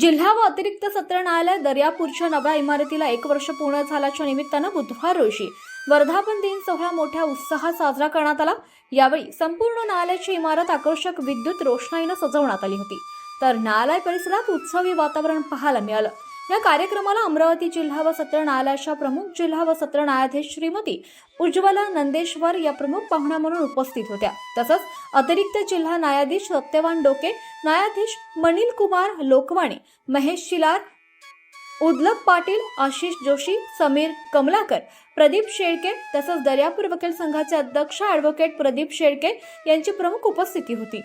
जिल्हा व अतिरिक्त सत्र न्यायालय दर्यापूरच्या नव्या इमारतीला 1 वर्ष पूर्ण झाल्याच्या निमित्तानं बुधवार रोजी वर्धापन दिन सोहळा मोठ्या उत्साहात साजरा करण्यात आला। यावेळी संपूर्ण न्यायालयाची इमारत आकर्षक विद्युत रोषणाईने सजवण्यात आली होती, तर न्यायालय परिसरात उत्सवी वातावरण पाहायला मिळालं। या कार्यक्रमाला अमरावती जिल्हा व सत्र न्यायालयाच्या प्रमुख जिल्हा व सत्र न्यायाधीश श्रीमती उज्ज्वला नंदेश्वर या प्रमुख पाहुण्या म्हणून उपस्थित होत्या। तसंच अतिरिक्त जिल्हा न्यायाधीश सत्यवान डोके, न्यायाधीश मनील कुमार लोकवाणी, महेश शिलार, उदलक पाटील, आशिष जोशी, समीर कमलाकर, प्रदीप शेळके तसंच दर्यापूर वकील संघाचे अध्यक्ष ॲडव्होकेट प्रदीप शेळके यांची प्रमुख उपस्थिती होती।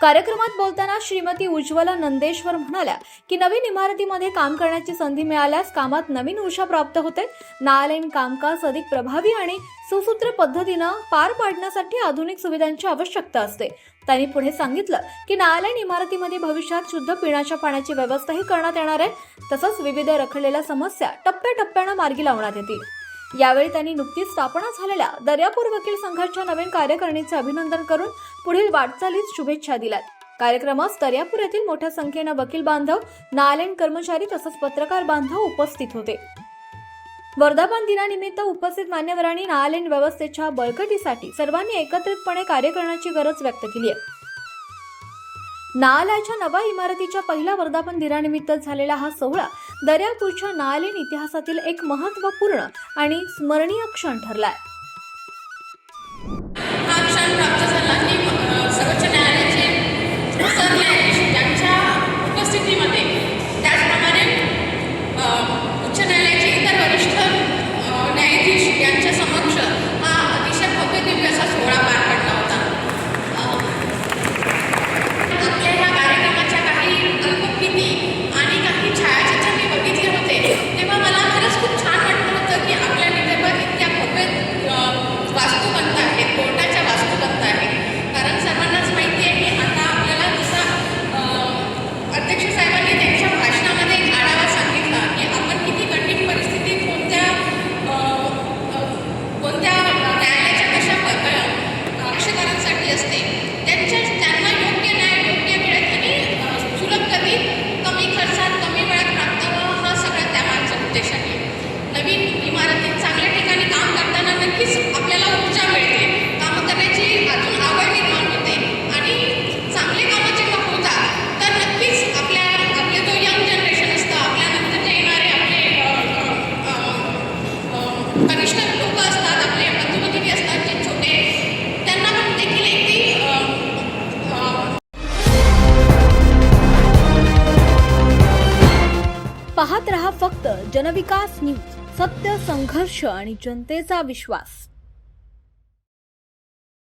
कार्यक्रमात बोलताना श्रीमती उज्ज्वला नंदेश्वर म्हणाल्या की नवीन इमारतीमध्ये काम करण्याची संधी मिळाल्यास कामात नवीन ऊर्जा प्राप्त होते। न्यायालयीन कामकाज अधिक प्रभावी आणि सुसूत्र पद्धतीने पार पाडण्यासाठी आधुनिक सुविधांची आवश्यकता असते। त्यांनी पुढे सांगितलं की न्यायालयीन इमारतीमध्ये भविष्यात शुद्ध पिण्याच्या पाण्याची व्यवस्थाही करण्यात येणार आहे। तसंच विविध रखडलेल्या समस्या टप्प्याटप्प्याने मार्गी लावण्यात येतील। यावेळी त्यांनी नुकतीच स्थापना झालेल्या दर्यापूर वकील संघाच्या नवीन कार्यकारिणीचे अभिनंदन करून पुढील वाटचालीस शुभेच्छा दिल्यात। कार्यक्रमास दर्यापूर येथील मोठ्या संख्येने वकील बांधव, न्यायालयीन कर्मचारी तसंच पत्रकार बांधव उपस्थित होते। वर्धापन दिनानिमित्त उपस्थित मान्यवरांनी न्यायालयीन व्यवस्थेच्या बळकटीसाठी सर्वांनी एकत्रितपणे कार्य करण्याची गरज व्यक्त केली आहे। न्यायालयाच्या नव्या इमारतीच्या पहिल्या वर्धापन दिनानिमित्त झालेला हा सोहळा दर्यापूरच्या न्यायालयीन इतिहासातील एक महत्त्वपूर्ण आणि स्मरणीय क्षण ठरलाय। हा क्षण प्राप्त झाला की सर्वोच्च न्यायालयाचे सरन्यायाधीश यांच्या उपस्थितीमध्ये, त्याचप्रमाणे उच्च न्यायालयाचे इतर वरिष्ठ न्यायाधीश यांच्या समक्ष हा अतिशय भव्य दिव्य असा सोहळा पार पडला होता। आपल्या ह्या कार्यक्रमाच्या काही अल्पकृती आणि काही छायाचित्र मी बघितले होते, तेव्हा मला खरंच खूप छान वाटलं होतं की आपल्या विदर्भात इतक्या भव्य वास्तू बनत आहेत, कोर्टाच्या वास्तू बनत आहेत। कारण सर्वांनाच माहिती आहे की आता आपल्याला जसा अध्यक्ष साहेबांनी त्यांच्या भाषणामध्ये एक आढावा सांगितला की आपण किती कठीण परिस्थितीत कोणत्या न्यायालयाच्या कशा पक्षकारांसाठी असते, त्यांना योग्य न्याय योग्य वेळेत आणि सुलभ गतीत कमी खर्चात कमी वेळात प्राप्त व्हावं, हा सगळा त्यामागचा उद्देश आहे। नवीन इमारतीत चांगल्या ठिकाणी काम करताना नक्कीच आपल्याला ऊर्जा मिळते, कामं करण्याची अजून आवड निर्माण होते आणि चांगले कामं जेव्हा होतात तर नक्कीच आपले जो यंग जनरेशन असतं, आपल्यानंतर जे येणारे आपले कनिष्ठ लोक असतात, आपले बंधू-भगिनी असतात जे छोटे, त्यांना पण देखील एक पाहत रहा फक्त जनविकास न्यूज, सत्य, संघर्ष आणि जनतेचा विश्वास।